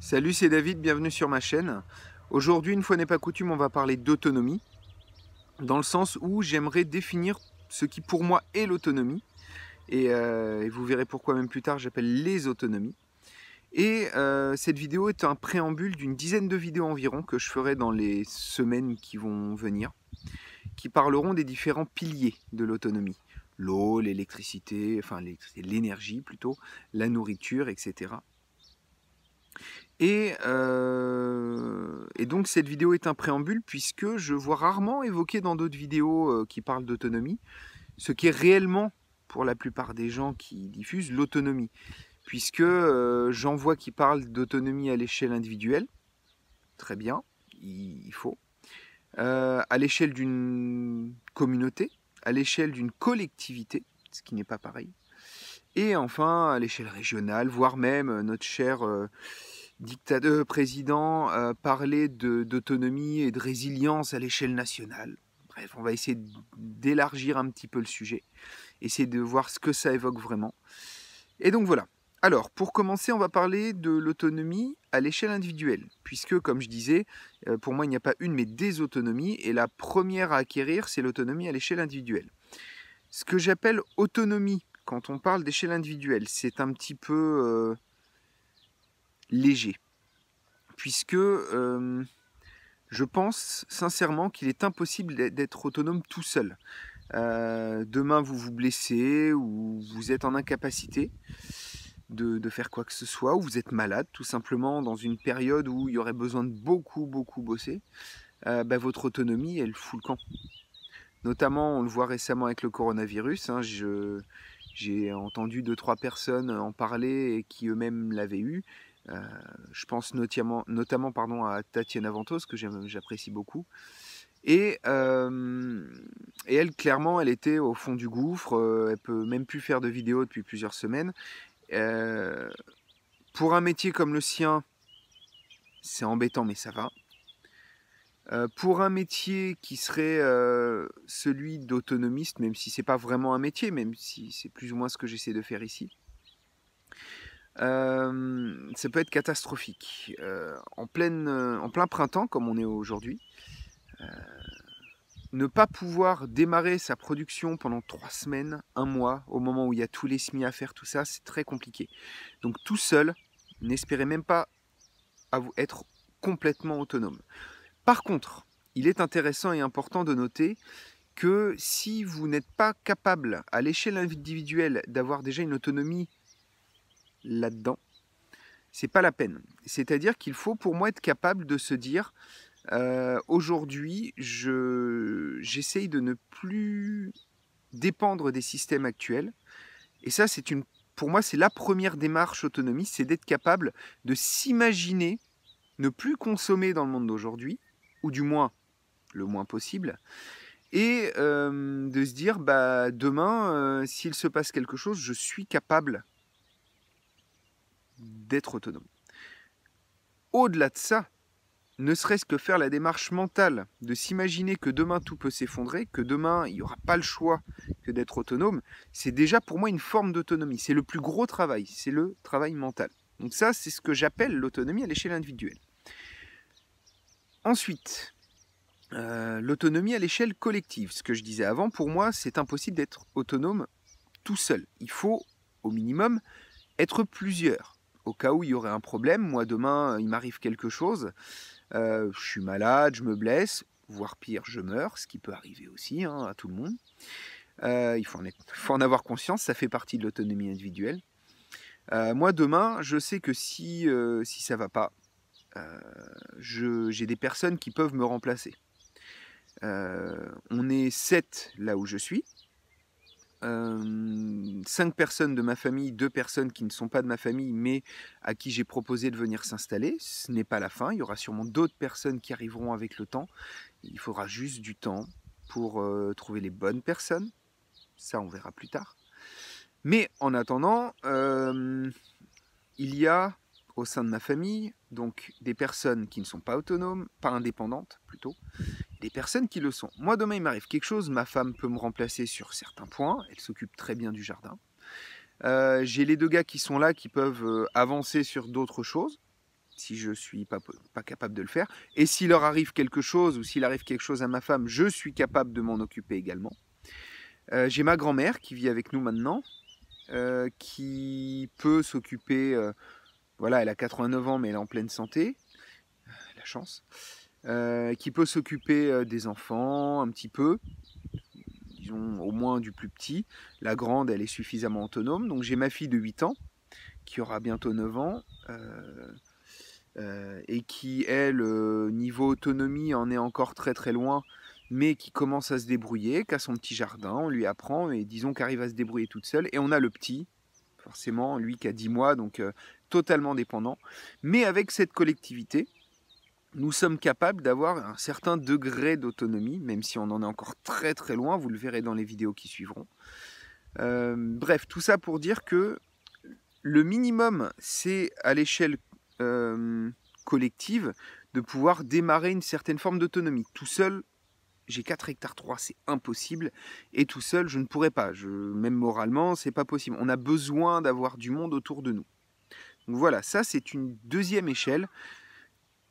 Salut, c'est David, bienvenue sur ma chaîne. Aujourd'hui, une fois n'est pas coutume, on va parler d'autonomie, dans le sens où j'aimerais définir ce qui pour moi est l'autonomie, et vous verrez pourquoi même plus tard j'appelle les autonomies. Cette vidéo est un préambule d'une dizaine de vidéos environ que je ferai dans les semaines qui vont venir, qui parleront des différents piliers de l'autonomie. L'eau, l'électricité, enfin l'énergie plutôt, la nourriture, etc. Et donc cette vidéo est un préambule puisque je vois rarement évoquer dans d'autres vidéos qui parlent d'autonomie ce qui est réellement, pour la plupart des gens qui diffusent, l'autonomie. Puisque j'en vois qui parlent d'autonomie à l'échelle individuelle, très bien, il faut, à l'échelle d'une communauté, à l'échelle d'une collectivité, ce qui n'est pas pareil, et enfin à l'échelle régionale, voire même notre cher président parlait d'autonomie et de résilience à l'échelle nationale. Bref, on va essayer d'élargir un petit peu le sujet, essayer de voir ce que ça évoque vraiment. Et donc voilà. Alors, pour commencer, on va parler de l'autonomie à l'échelle individuelle, puisque, comme je disais, pour moi, il n'y a pas une, mais des autonomies, et la première à acquérir, c'est l'autonomie à l'échelle individuelle. Ce que j'appelle autonomie, quand on parle d'échelle individuelle, c'est un petit peu léger, puisque je pense sincèrement qu'il est impossible d'être autonome tout seul. Demain, vous vous blessez ou vous êtes en incapacité de faire quoi que ce soit, ou vous êtes malade tout simplement dans une période où il y aurait besoin de beaucoup bosser, votre autonomie, elle fout le camp. Notamment, on le voit récemment avec le coronavirus, hein, j'ai entendu 2-3 personnes en parler et qui eux-mêmes l'avaient eu. Je pense notamment à Tatiana Ventos, que j'apprécie beaucoup. Et elle, clairement, elle était au fond du gouffre. Elle peut même plus faire de vidéos depuis plusieurs semaines. Pour un métier comme le sien, c'est embêtant, mais ça va. Pour un métier qui serait celui d'autonomiste, même si c'est pas vraiment un métier, même si c'est plus ou moins ce que j'essaie de faire ici, ça peut être catastrophique. En plein printemps, comme on est aujourd'hui, ne pas pouvoir démarrer sa production pendant 3 semaines, 1 mois, au moment où il y a tous les semis à faire, tout ça, c'est très compliqué. Donc tout seul, n'espérez même pas être complètement autonome. Par contre, il est intéressant et important de noter que si vous n'êtes pas capable à l'échelle individuelle d'avoir déjà une autonomie là-dedans, c'est pas la peine. C'est-à-dire qu'il faut pour moi être capable de se dire aujourd'hui, j'essaye de ne plus dépendre des systèmes actuels. Et ça, pour moi, c'est la première démarche autonomie, c'est d'être capable de s'imaginer ne plus consommer dans le monde d'aujourd'hui, ou du moins le moins possible, et de se dire, demain, s'il se passe quelque chose, je suis capable d'être autonome. Au-delà de ça, ne serait-ce que faire la démarche mentale de s'imaginer que demain tout peut s'effondrer, que demain il n'y aura pas le choix que d'être autonome, c'est déjà pour moi une forme d'autonomie. C'est le plus gros travail, c'est le travail mental. Donc ça, c'est ce que j'appelle l'autonomie à l'échelle individuelle. Ensuite, l'autonomie à l'échelle collective. Ce que je disais avant, pour moi, c'est impossible d'être autonome tout seul. Il faut, au minimum, être plusieurs. Au cas où il y aurait un problème, moi demain, il m'arrive quelque chose, je suis malade, je me blesse, voire pire, je meurs, ce qui peut arriver aussi hein, à tout le monde. Il faut en avoir conscience, ça fait partie de l'autonomie individuelle. Moi demain, je sais que si ça va pas, j'ai des personnes qui peuvent me remplacer. On est 7 là où je suis. 5 personnes de ma famille, 2 personnes qui ne sont pas de ma famille, mais à qui j'ai proposé de venir s'installer. Ce n'est pas la fin, il y aura sûrement d'autres personnes qui arriveront avec le temps. Il faudra juste du temps pour trouver les bonnes personnes. Ça, on verra plus tard. Mais en attendant, il y a au sein de ma famille donc des personnes qui ne sont pas autonomes, pas indépendantes plutôt, des personnes qui le sont. Moi, demain, il m'arrive quelque chose, ma femme peut me remplacer sur certains points, elle s'occupe très bien du jardin. J'ai les 2 gars qui sont là, qui peuvent avancer sur d'autres choses. si je ne suis pas capable de le faire. Et s'il leur arrive quelque chose, ou s'il arrive quelque chose à ma femme, je suis capable de m'en occuper également. J'ai ma grand-mère qui vit avec nous maintenant, qui peut s'occuper, voilà, elle a 89 ans, mais elle est en pleine santé, la chance, qui peut s'occuper des enfants un petit peu, disons au moins du plus petit. La grande, elle est suffisamment autonome. Donc j'ai ma fille de 8 ans, qui aura bientôt 9 ans, et qui, elle, niveau autonomie, en est encore très très loin, mais qui commence à se débrouiller, qui a son petit jardin, on lui apprend, et disons qu'elle arrive à se débrouiller toute seule. Et on a le petit, forcément, lui qui a 10 mois, donc totalement dépendant. Mais avec cette collectivité, nous sommes capables d'avoir un certain degré d'autonomie, même si on en est encore très très loin, vous le verrez dans les vidéos qui suivront. Bref, tout ça pour dire que le minimum, c'est à l'échelle collective de pouvoir démarrer une certaine forme d'autonomie. Tout seul, j'ai 4 hectares 3, c'est impossible. Et tout seul, je ne pourrais pas. Même moralement, c'est pas possible. On a besoin d'avoir du monde autour de nous. Donc voilà, ça c'est une deuxième échelle.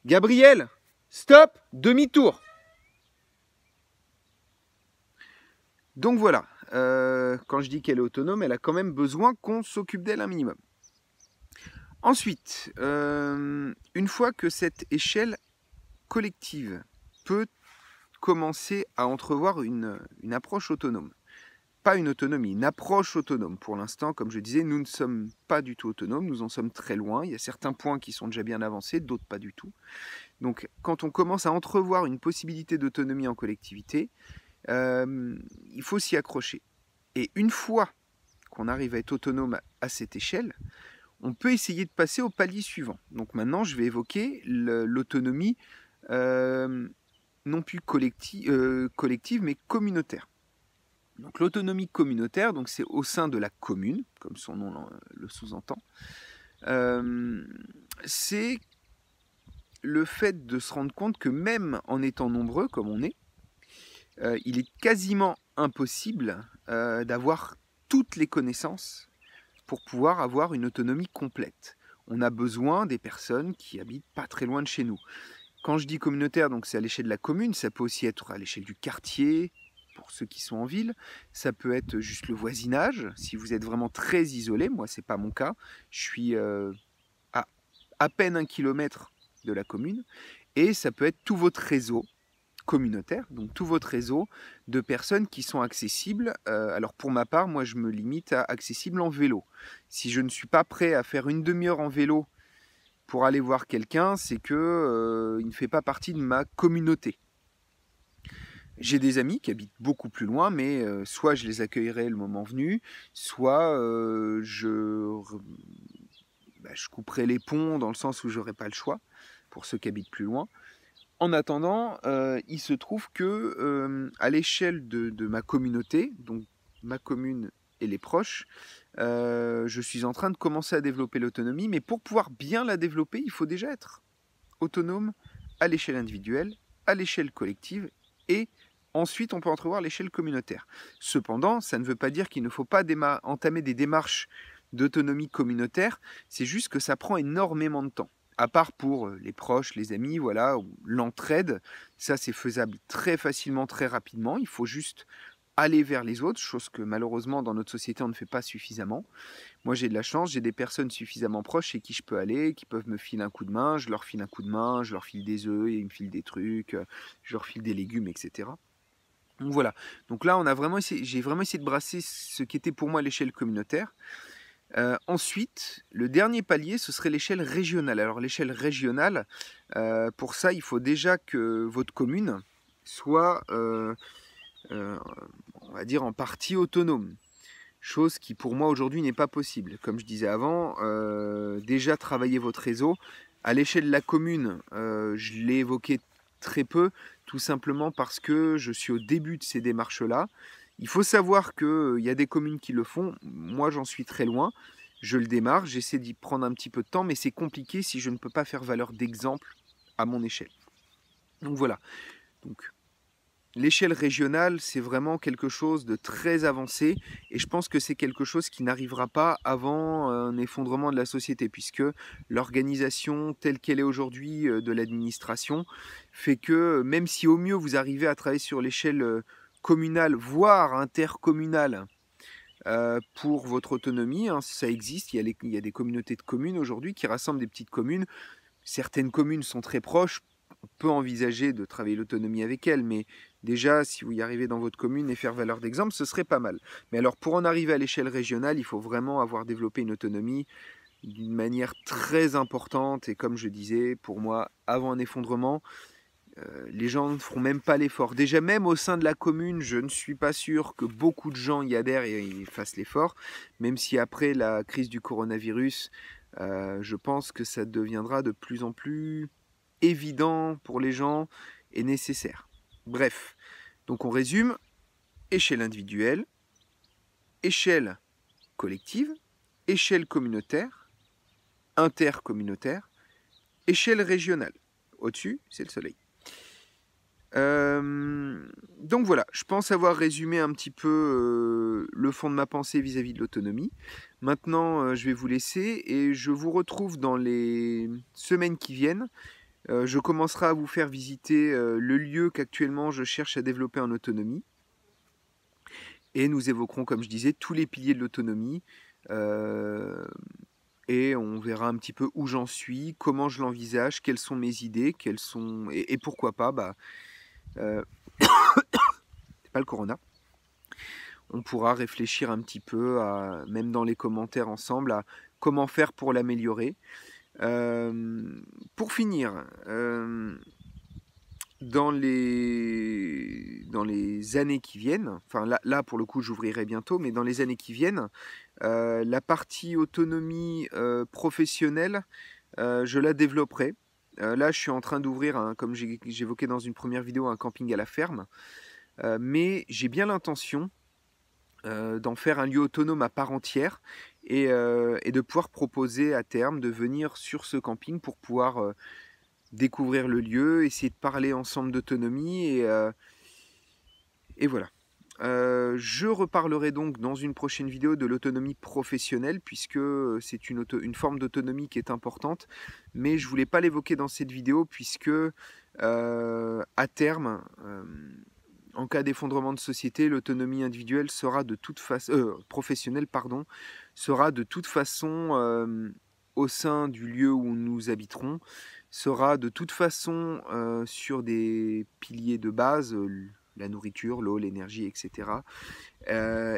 Gabriel, stop, demi-tour. Donc voilà, quand je dis qu'elle est autonome, elle a quand même besoin qu'on s'occupe d'elle un minimum. Ensuite, une fois que cette échelle collective peut commencer à entrevoir une approche autonome, pas une autonomie, une approche autonome. Pour l'instant, comme je disais, nous ne sommes pas du tout autonomes, nous en sommes très loin. Il y a certains points qui sont déjà bien avancés, d'autres pas du tout. Donc quand on commence à entrevoir une possibilité d'autonomie en collectivité, il faut s'y accrocher. Et une fois qu'on arrive à être autonome à cette échelle, on peut essayer de passer au palier suivant. Donc maintenant, je vais évoquer l'autonomie non plus collective, mais communautaire. Donc l'autonomie communautaire, donc c'est au sein de la commune, comme son nom le sous-entend. C'est le fait de se rendre compte que même en étant nombreux comme on est, il est quasiment impossible d'avoir toutes les connaissances pour pouvoir avoir une autonomie complète. On a besoin des personnes qui habitent pas très loin de chez nous. Quand je dis communautaire, donc c'est à l'échelle de la commune, ça peut aussi être à l'échelle du quartier, pour ceux qui sont en ville. Ça peut être juste le voisinage, si vous êtes vraiment très isolé. Moi, c'est pas mon cas. Je suis à peine 1 kilomètre de la commune. Et ça peut être tout votre réseau communautaire, donc tout votre réseau de personnes qui sont accessibles. Alors pour ma part, moi je me limite à accessible en vélo. Si je ne suis pas prêt à faire une demi-heure en vélo pour aller voir quelqu'un, c'est que il ne fait pas partie de ma communauté. J'ai des amis qui habitent beaucoup plus loin, mais soit je les accueillerai le moment venu, soit je couperai les ponts dans le sens où j'aurai pas le choix pour ceux qui habitent plus loin. En attendant, il se trouve que à l'échelle de ma communauté, donc ma commune et les proches, je suis en train de commencer à développer l'autonomie, mais pour pouvoir bien la développer, il faut déjà être autonome à l'échelle individuelle, à l'échelle collective, et ensuite on peut entrevoir l'échelle communautaire. Cependant, ça ne veut pas dire qu'il ne faut pas entamer des démarches d'autonomie communautaire, c'est juste que ça prend énormément de temps. À part pour les proches, les amis, voilà, ou l'entraide, ça c'est faisable très facilement, très rapidement. Il faut juste aller vers les autres, chose que malheureusement dans notre société on ne fait pas suffisamment. Moi j'ai de la chance, j'ai des personnes suffisamment proches chez qui je peux aller, qui peuvent me filer un coup de main, je leur file un coup de main, je leur file des œufs, ils me filent des trucs, je leur file des légumes, etc. Donc voilà, donc là j'ai vraiment essayé de brasser ce qui était pour moi l'échelle communautaire. Ensuite, le dernier palier, ce serait l'échelle régionale. Alors l'échelle régionale, pour ça, il faut déjà que votre commune soit, on va dire, en partie autonome. Chose qui, pour moi, aujourd'hui, n'est pas possible. Comme je disais avant, déjà travailler votre réseau. À l'échelle de la commune, je l'ai évoqué très peu, tout simplement parce que je suis au début de ces démarches-là. Il faut savoir qu'il y a des communes qui le font. Moi, j'en suis très loin. Je le démarre, j'essaie d'y prendre un petit peu de temps, mais c'est compliqué si je ne peux pas faire valeur d'exemple à mon échelle. Donc voilà. Donc, l'échelle régionale, c'est vraiment quelque chose de très avancé et je pense que c'est quelque chose qui n'arrivera pas avant un effondrement de la société puisque l'organisation telle qu'elle est aujourd'hui de l'administration fait que même si au mieux vous arrivez à travailler sur l'échelle communale, voire intercommunale, pour votre autonomie, hein, ça existe, il y a des communautés de communes aujourd'hui qui rassemblent des petites communes. Certaines communes sont très proches, on peut envisager de travailler l'autonomie avec elles, mais déjà, si vous y arrivez dans votre commune et faire valeur d'exemple, ce serait pas mal. Mais alors, pour en arriver à l'échelle régionale, il faut vraiment avoir développé une autonomie d'une manière très importante. Et comme je disais, pour moi, avant un effondrement, les gens ne feront même pas l'effort. Déjà, même au sein de la commune, je ne suis pas sûr que beaucoup de gens y adhèrent et y fassent l'effort, même si après la crise du coronavirus, je pense que ça deviendra de plus en plus évident pour les gens et nécessaire. Bref, donc on résume, échelle individuelle, échelle collective, échelle communautaire, intercommunautaire, échelle régionale. Au-dessus, c'est le soleil. Donc voilà, je pense avoir résumé un petit peu le fond de ma pensée vis-à-vis de l'autonomie. Maintenant, je vais vous laisser et je vous retrouve dans les semaines qui viennent. Je commencerai à vous faire visiter le lieu qu'actuellement je cherche à développer en autonomie. Et nous évoquerons, comme je disais, tous les piliers de l'autonomie. Et on verra un petit peu où j'en suis, comment je l'envisage, quelles sont mes idées, et pourquoi pas, c'est pas le corona. On pourra réfléchir un petit peu, même dans les commentaires ensemble, à comment faire pour l'améliorer. Pour finir, dans les années qui viennent, enfin là pour le coup j'ouvrirai bientôt, mais dans les années qui viennent, la partie autonomie professionnelle, je la développerai. Là je suis en train d'ouvrir, comme j'évoquais dans une première vidéo, un camping à la ferme, mais j'ai bien l'intention d'en faire un lieu autonome à part entière et de pouvoir proposer à terme de venir sur ce camping pour pouvoir découvrir le lieu, essayer de parler ensemble d'autonomie et voilà. Je reparlerai donc dans une prochaine vidéo de l'autonomie professionnelle puisque c'est une forme d'autonomie qui est importante, mais je ne voulais pas l'évoquer dans cette vidéo puisque à terme, en cas d'effondrement de société, l'autonomie individuelle sera de toute façon professionnelle, pardon, sera de toute façon au sein du lieu où nous habiterons, sera de toute façon sur des piliers de base, la nourriture, l'eau, l'énergie, etc.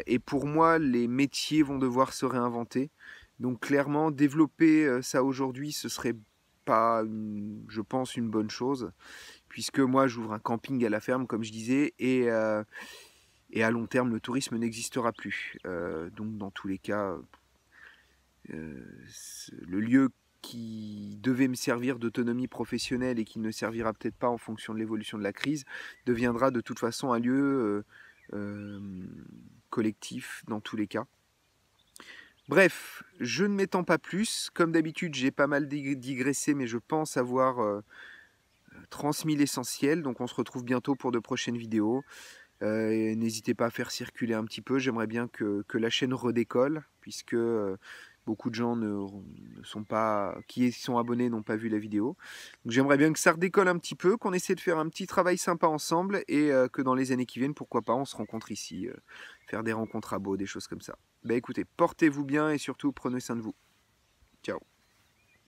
Et pour moi, les métiers vont devoir se réinventer. Donc clairement, développer ça aujourd'hui, ce serait pas, je pense, une bonne chose, puisque moi, j'ouvre un camping à la ferme, comme je disais, et à long terme, le tourisme n'existera plus. Donc dans tous les cas, le lieu qui devait me servir d'autonomie professionnelle et qui ne servira peut-être pas en fonction de l'évolution de la crise, deviendra de toute façon un lieu collectif dans tous les cas. Bref, je ne m'étends pas plus. Comme d'habitude, j'ai pas mal digressé, mais je pense avoir transmis l'essentiel. Donc on se retrouve bientôt pour de prochaines vidéos. N'hésitez pas à faire circuler un petit peu. J'aimerais bien que la chaîne redécolle, puisque beaucoup de gens qui sont abonnés n'ont pas vu la vidéo. Donc j'aimerais bien que ça redécolle un petit peu, qu'on essaie de faire un petit travail sympa ensemble et que dans les années qui viennent, pourquoi pas, on se rencontre ici, faire des rencontres à Beau, des choses comme ça. Bah écoutez, portez-vous bien et surtout prenez soin de vous. Ciao.